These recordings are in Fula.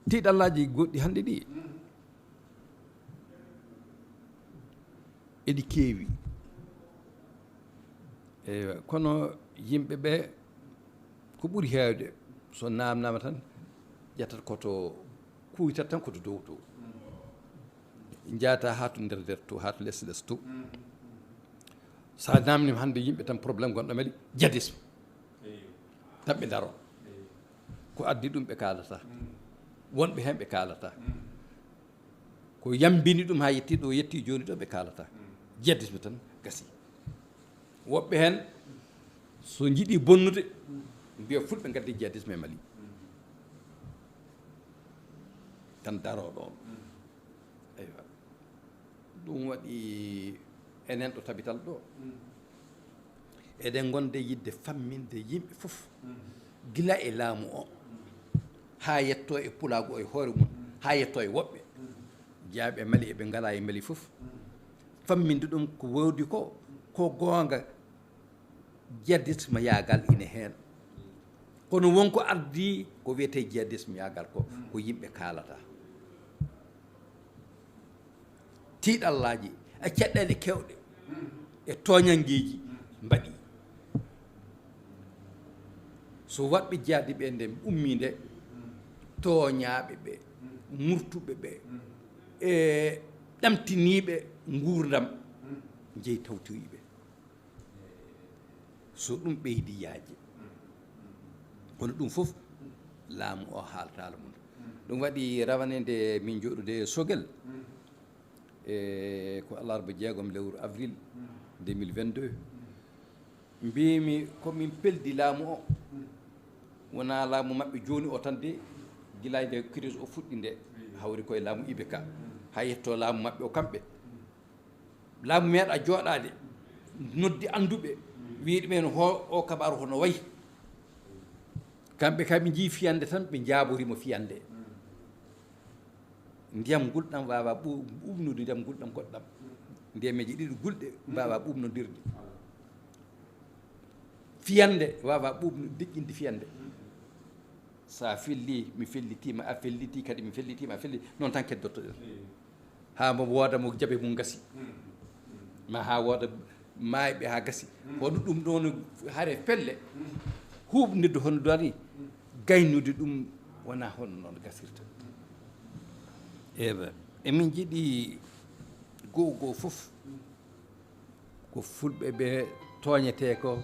tiiɗallaji goɗɗi hannde ɗi eɗi keewi kono yimɓe ɓe ko ɓuri heewde so namnama tan ƴettata koto kuytat tan koto dow to jaata ha to nder to ha to less to sa namnima hannde yimɓe tan probléme gonɗo mali jadisme tan ɓe daro ko addi ɗum ɓe kalata wonɓe hen ɓe kalata ko yambini ɗum ha yetti ɗo yetti joni ɗo ɓe kalata jadisme tan gasi woɓɓe hen so jiiɗi bonnude mbiya fulɓe gaddi jihadisme e Mali tan daro ɗon eywa ɗum waɗi enen ɗo tabital ɗo eɗen gonde yidde famminde yimɓe fof gila e laamu o ha yetto e pulaagu o e hoore mum ha yetto e woɓɓe jaaɓe e Mali eɓe ngala e Mali fof famminde ɗum ko wodi ko goonga jihadisme yaagal ine heen kono wonko ardi ko wiyete jihadisme yaagal ko yimɓe kaalata tiiɗallaji e caɗɗele kewɗe e toñangueji mbaɗi so waɗɓe jaadi ɓe nde ummi nde tooñaaɓe ɓe murtuɓe ɓe e ɗamtiniiɓe nguurdam jeyi tawtoyiɓe so ɗum ɓeydi yaaje kono ɗum fof laamu o haaltaala mum ɗum waɗi rawanede min jooɗude Sogel e ko alarba 6 lewru avril 2022 mbimi komin peldi laamu o wona laamu maɓɓe jooni o tan de gila nde crise o fuɗɗi nde hawri koye laamu IBK ha yetto laamu maɓɓe o kamɓe laamu meeɗa jooɗaade noddi annduɓe wiiɗi men o kabaru hono wayi kamɓe kaɓe jii fiyande tan ɓe jaaborimo fiyande ndiyam gulɗam wawa ɓuɓnude ndiyam gulɗam goɗɗam ndiyameji ɗiɗi gulɗe mbawa ɓuɓnodirde fiyande wawa ɓuɓnu deƴƴinde fiyande sa felli mi fellitima a felliti kadi mi fellitima a felli noon tan keddottoɗen ha mo wooda mo jaabe mum gasi ma ha wooda mayɓe ha gasi hono ɗum ɗon haare pelle huɓnirde hono dari gaynude ɗum wona hono noon gasirta ewa emin jiiɗi goo fof ko fulɓe ɓe tooñete ko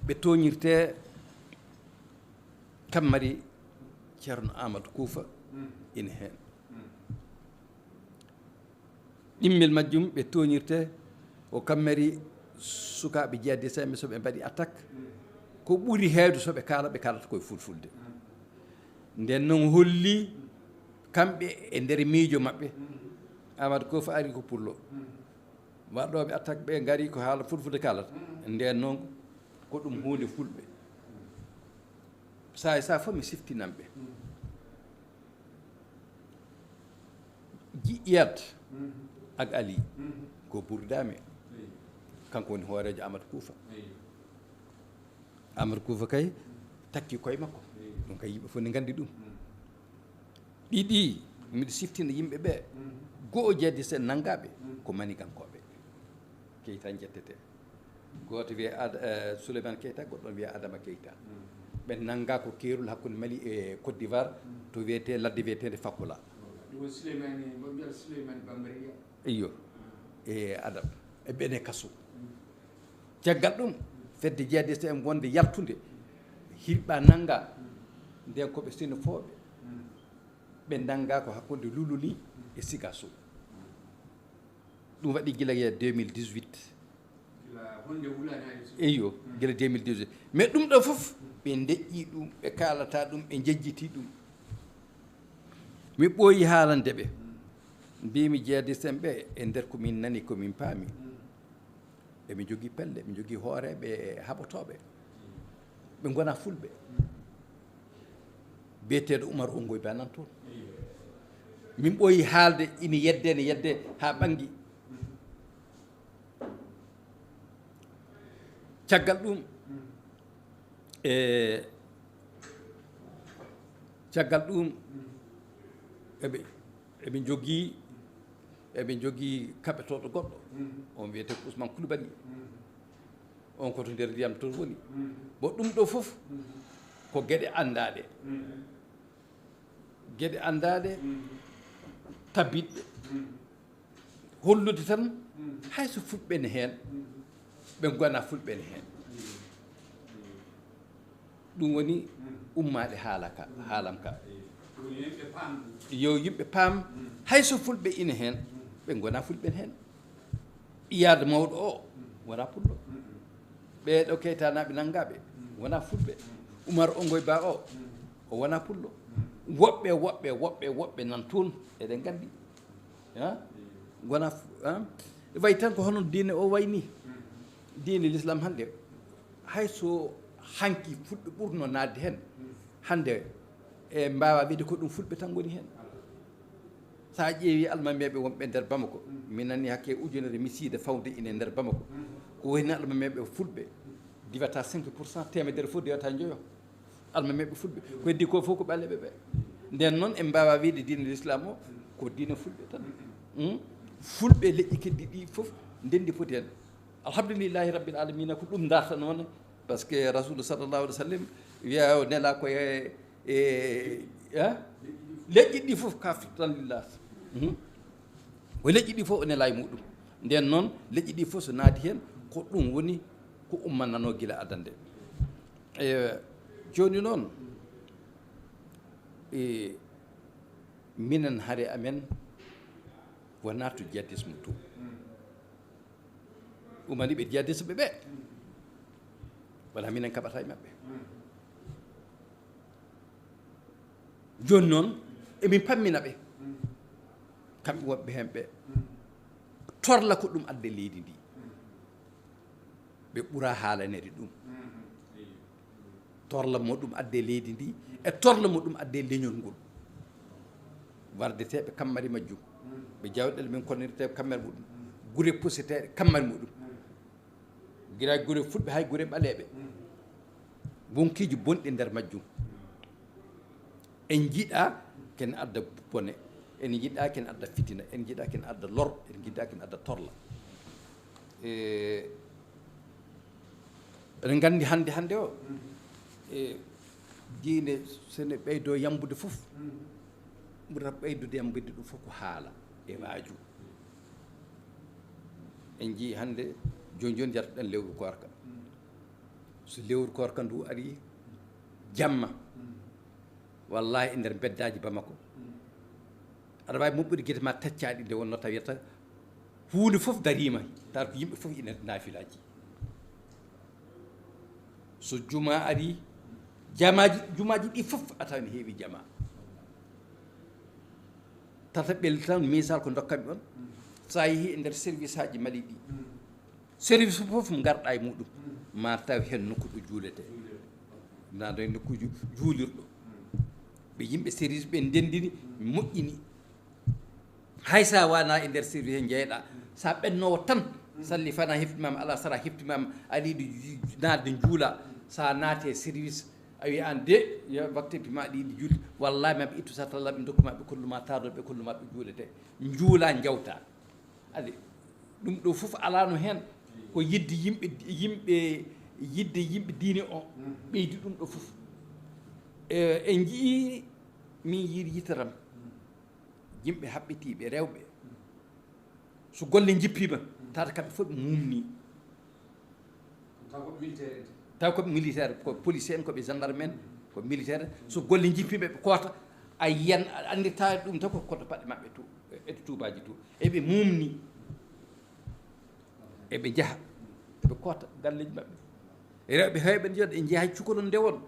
ɓe tooñirte kammari ceerno Amadou Koufa ina heen ɗimmel majjum ɓe tooñirte o kammari sukaaɓe jihadiste so ɓe mbaɗi attaque ko ɓuri heewde so ɓe kalata koye fulfulde nden noon holli kamɓe e nder miijo maɓɓe Amadou Koufa ari ko pullo waɗɗoɓe attaque ɓe ngari ko haala fulfulde kalata nden noon ko ɗum hunde fulɓe sa fof mi siftinanɓe Iyad ak Ali ko ɓurdame kanko woni hoorejo Amadou Koufa Amadou Koufa kay takki koye makko ɗum kay yimɓe fof ne nganndi ɗum ɗiɗi miɗo siftina yimɓe ɓe goo jihadiste nanngaɓe ko manigankoɓe Keita jettete gooto wiye Souleymane Keita goɗɗon wiye Adama Keita ɓe nannga ko keerol hakkude Mali e Côte d'Ivoire to wiyete ladde wiyetede Fakkola iyo e Adama e ɓene kaso caggal ɗum fedde jihadiste en wonde yaltude hirɓa nannga nden koɓe sénofooɓe ɓe nannga ko hakkude Luluni e Sigasso ɗum waɗi gila 2018 eyo gila 2018 mais ɗum ɗo fof ɓe deƴƴi ɗum ɓe kalata ɗum ɓe jejjiti ɗum mi ɓooyi haalande ɓe mbimi jihadiste en ɓe e nder komin nani komin paami eɓe jogii pelle ɓe jogii hooreɓe e haɓotoɓe ɓe gona fulɓe biyeteɗo Oumar Ongoy Ba nan toon min ɓooyi haalde ina yedde ha ɓangi caggal ɗum caggal ɗum eɓe jogii kaɓetoɗo goɗɗo on wiyete ko Ousmane Coulibaly on koto nder ndiyam to woni bo ɗum ɗo fof ko geɗe anndaɗe tabbiɗɗe hollude tan hayso fulɓe ne heen ɓe gona fulɓe ne heen ɗum woni ummade haalam ka yo yimɓe paam hayso fulɓe ina heen ɓe gona fulɓe ne heen iyade mawɗo o wona pullo ɓeeɗo keytanaɓe nanngaɓe wona fulɓe Oumar Ongoy Ba o wona pullo woɓɓe nan toon eɗen nganndi gona wayi tan ko hono diine o wayni diine l'islam hannde hayso hanki fulɓe ɓurno naatde heen hannde e mbawa wiide ko ɗum fulɓe tan goni heen sa ƴeewi almameɓe wonɓe nder Bamako min nani hakke ujunere misiide fawde ine nder Bamako ko wayno almameɓe fulɓe diwata 5% temedere fof diwata joyo almameɓe fulɓe ko heddi ko fof ko ɓaleɓe ɓe nden noon en mbawa wiide diine l'islam o ko diine fulɓe tan fulɓe leƴƴi keddi ɗi fof ndendi foti hen alhamdulillahi rabbil alamina ko ɗum darta noon par ce que rasulu sallllahu alih w sallam wiya o nela koye leƴƴi ɗi fof kaftan lillah ko leƴƴi ɗi fof o nela e muɗum nden noon leƴƴi ɗi fof so naati hen ko ɗum woni ko ummannano gila adande joni noon minen haare amen wona to djihadisme to umani ɓe djihadisme ɓe wala minen kaɓata e maɓɓe joni noon emin pammina ɓe kamɓe wonɓe hen ɓe torla ko ɗum adde leydi ndi ɓe ɓuura haalanede ɗum torla mo ɗum adde leydi ndi e torla mo ɗum adde leñol ngol wardeteɓe kammari majjum ɓe jawɗele min konnirteɓe kammere muɗum gure puseteɗe kammari muɗum guira gure fulɓe hay gure ɓaleɓe wonkiji bonɗi nder majjum en jiiɗa ken adda bone en jiiɗa ken adda fitina en jiiɗa ken adda lor en jiiɗa ken adda torla eɗen gandi hande o diine sene ɓeydo yambude fof ɓurata ɓeydude yambude ɗum fof ko haala e waaju en jii hande joni jartoɗen lewru korka so lewru korka ndu ari jamma wallahi e nder beddaji Bamako aɗa wawi moɓɓude guite ma taccaɗi nde wonno tawiyata hunde fof darima tawata ko yimɓe fof ina naafilaji so juma ari jumaji ɗi fof a tawa ne heewi jama tata ɓel tan misal ko dokkami on sa yeehi e nder service haji Mali ɗi service fof mo garɗa e muɗum ma taw hen nokku ɗo juulete naɗo e nokkuji juulirɗo ɓe yimɓe service ɓe ndendini moƴƴini hay sa wana e nder service he jeyɗa sa ɓennowo tan salli fana heftimama ala sara heftimama aɗa yiɗi nadde juula sa naate service a wi an de yo waktepi ma ɗi yiɗi julde wallahi maɓe ittu satalla ɓe dokkuma ɓe kolluma tardoɓe kolluma ɓe juulete juula jawta ade ɗum ɗo fof alano hen ko yidde yimɓe diine o ɓeydi ɗum ɗo fof en jii min yitaram yimɓe haɓɓetiɓe rewɓe so golle jippima tata kamɓe fof ɓe mumni taw koɓe militaire ko policier en koɓe gendarme en ko militaire so golle jippiɓe ɓe koota a yiyan andirta ɗum tan ko koto paɗe maɓɓe to e tubaji to eɓe mumni eɓe jaaha eɓe koota galleji maɓɓe rewɓe hewɓe ne jooɗa e jeeha cukalon ndewon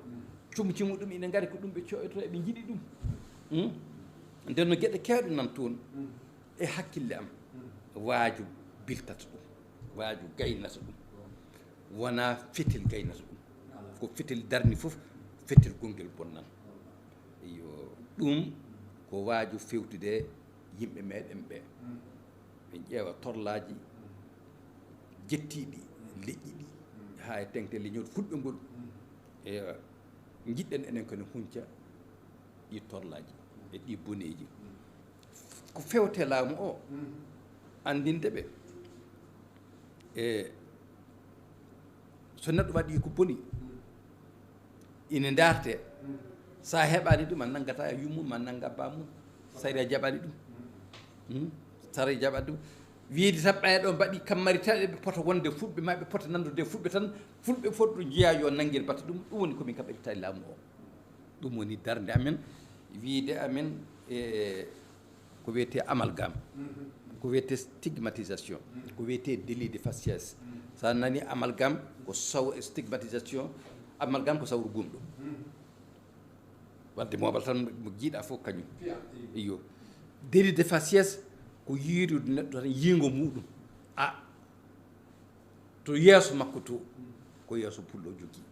cumci muɗum ine ngari ko ɗum ɓe coyto eɓe jiiɗi ɗum nden no gueɗe kewɗe nan toon e hakkille am waaju biltata ɗum waaju gaynata ɗum wona fetel gaynata ɗum ko fetel darni fof fetel gongel bonnan yo ɗum ko waaju fewtude yimɓe meɗen ɓe ɓe ƴeewa torlaji jettiɗi leƴƴi ɗi ha e tengte leñol fulɓe ngol e jiɗɗen enen kone hunca ɗi torlaji e ɗi boneji ko fewte laamu o andinde ɓe e so neɗɗo waɗi ko boni ina darte sa heɓani ɗum a nanggata yummum ma nangga bamum sari a jaɓani ɗum sara jaɓat ɗum wiide tan ɓayɗo mbaɗi kammari tan eɓe pota wonde fulɓe ma ɓe pota nandude fulɓe tan fulɓe foti ɗum jiya yo nanguir batta ɗum woni komin kam ɓeɗita e laamu o ɗum woni darde amen wiide amen e ko wiyete amalgame ko wiyete stigmatisation ko wiyete délit de faciès sa nani amalgame ko stigmatisation amalgame ko sawru gumɗo wadde moɓal tan mo jiiɗa fof kañum iyo délit de faciès ko yiirude neɗɗo tan yiingo muɗum to yeeso makko to ko yeeso pulɗo jogui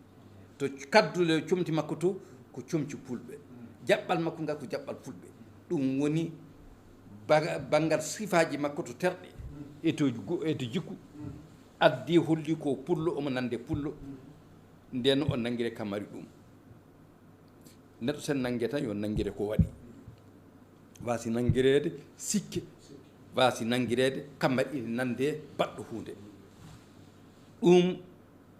to kaddude comti makko to ko comci pulɓe jaɓɓal makko ngal ko jaɓɓal fulɓe ɗum woni banggal sifaji makko to terɗe eto jikku addi holli ko pullo omo nande pullo nden o nanguire kamari ɗum neɗɗo sen nangue tan yo nanguire ko waɗi wasi nanguirede sikke wasi nanguirede kammari ine nande baɗɗo hunde ɗum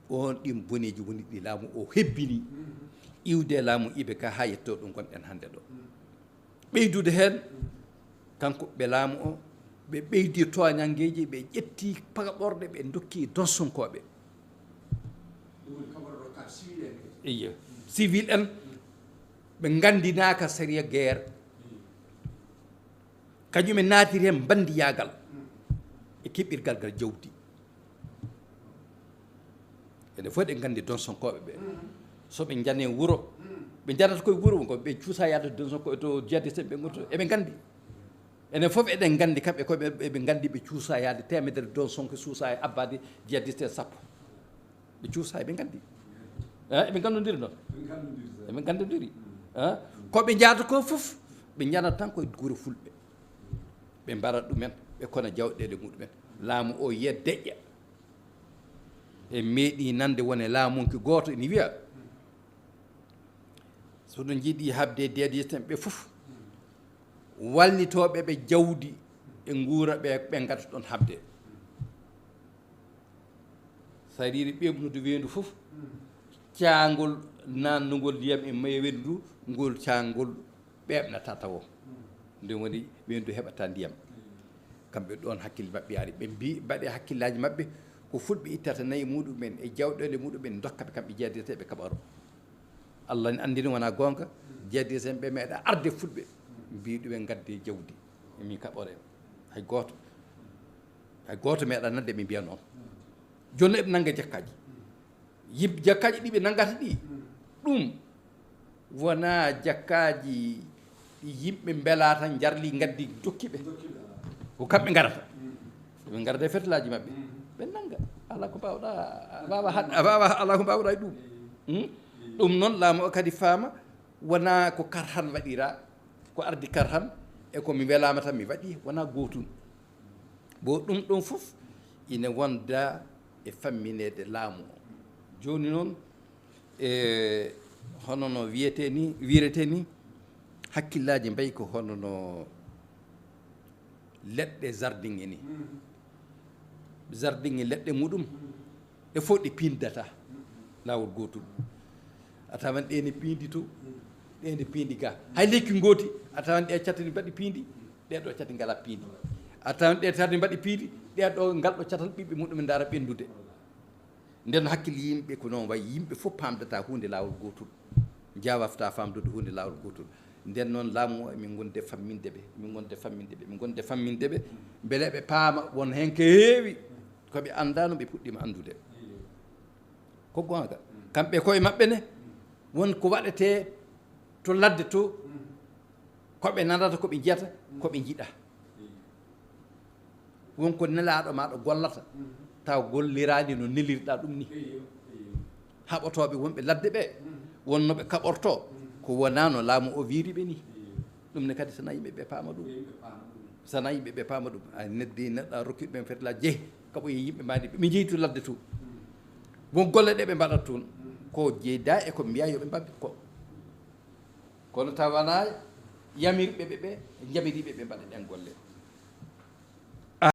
on ɗin boneji woni ɗi laamu o hebbini iwde laamu iɓe ka ha yetto ɗum gonɗen hande ɗo ɓeydude hen kanko ɓe laamu o ɓe ɓeydi toñangueji ɓe ƴetti pagaɓorɗe ɓe dokki donsonkoɓe iyo civil en ɓe gandinaka séria guerre kañumen naatiri hen bandiyagal e keɓɓirgal ngal jawdi ene fof ɗe gandi donsonkoɓe ɓe soɓe jane wuuro ɓe janata koye wuuro ko ɓe cuusa yaade donsonkoɓe to djiha.distes ɓe gonto eɓe gandi enen fof eɗen gandi kamɓe koɓe eɓe gandi ɓe cuusa yaade temedere donsonko suusa e abbade djiha.distes sappo ɓe cuusa eɓe gandi eɓe gandodiri noon eɓe gandodiri koɓe jaata ko fof ɓe janata tan koye guure fulɓe ɓe mbarat ɗumen ɓe kono jawɗele muɗumen laamu o yiya deƴƴa e meeɗi nande wone laamunki gooto ene wiya sono jiiɗi habde djiha.distes ɓe fof wallitoɓe ɓe jawdi e nguura ɓe gata ɗon habde sa riiri ɓeɓnude weedu fof caangol nannugol ndiyam e mayo weedu ndu ngol caangol ɓeɓnata tawo nden woni weedu heɓata ndiyam kamɓe ɗon hakkille maɓɓe yaari ɓe mbi mbaɗe hakkillaji maɓɓe ko fulɓe ittata nayyi muɗumen e jawɗele muɗumen dokkaɓe kamɓe djiha.distes ɓe kaɓaro allah ne andini wona gonga djiha.distes ɓe meeɗa arde fulɓe mbi ɗumen gadde jawdi min kaɓore hay goto meeɗa nande ɓe mbiya noon joni eɓe nangga jakkaji jakkaji ɗi ɓe nanggata ɗi ɗum wona jakkaji yimɓe beela tan jarli gaddi dokkiɓe ko kamɓe garata ɓe garata e fetelaji maɓɓe ɓe nangga ala ko mbawɗa ala ko mbawɗa e ɗum ɗum noon laamu o kadi faama wona ko karhan waɗira ko ardi karhan e komi welama tan mi waɗi wona gotum bo ɗum ɗon fof ina wonda e famminede laamu o joni noon e hono no wirete ni hakkillaji mbayi ko hono no leɗɗe jardin e ni jardin e leɗɗe muɗum ɗe fof ɗe pindata lawol gotol a tawan ɗene pindi to ɗene pindi ga hay lekki gooti a tawan ɗe catani mbaɗi pindi ɗeɗo cati ngala pindi a tawan ɗe tati mbaɗi pindi ɗeɗo ngal ɗo catal ɓiɓɓe muɗumen dara ɓendude nden hakkille yimɓe ko noon wayi yimɓe fof pamdata hunde lawol gotol jawafta famdude hunde lawol gotol nden noon laamu o emin gonde famminde ɓe beele ɓe paama won hen ko heewi koɓe andano ɓe puɗɗima andude ko gonga kamɓe koye maɓɓe ne won ko waɗete to ladde to koɓe nanata koɓe jiyata koɓe jiiɗa wonko nelaɗo maɗo gollata taw gollirani no nelirɗa ɗum ni haɓotoɓe wonɓe ladde ɓe wonnoɓe kaɓorto ko wona no laamu o wiriɓe ni ɗum ne kadi sana yimɓeɓe paama ɗum sana yimɓeɓe paama ɗum a neddi neɗɗo rokkiɓe ɓen fetla jeeyi kaɓo ye yimɓe mani ɓe jeeyi ladde to won golle ɗe ɓe mbaɗat toon ko jeyda e ko mbiya yoɓe mbabbi ko kono tawana yamirɓe ɓe ɓe jabiriɓe ɓe mbaɗa ɗen golle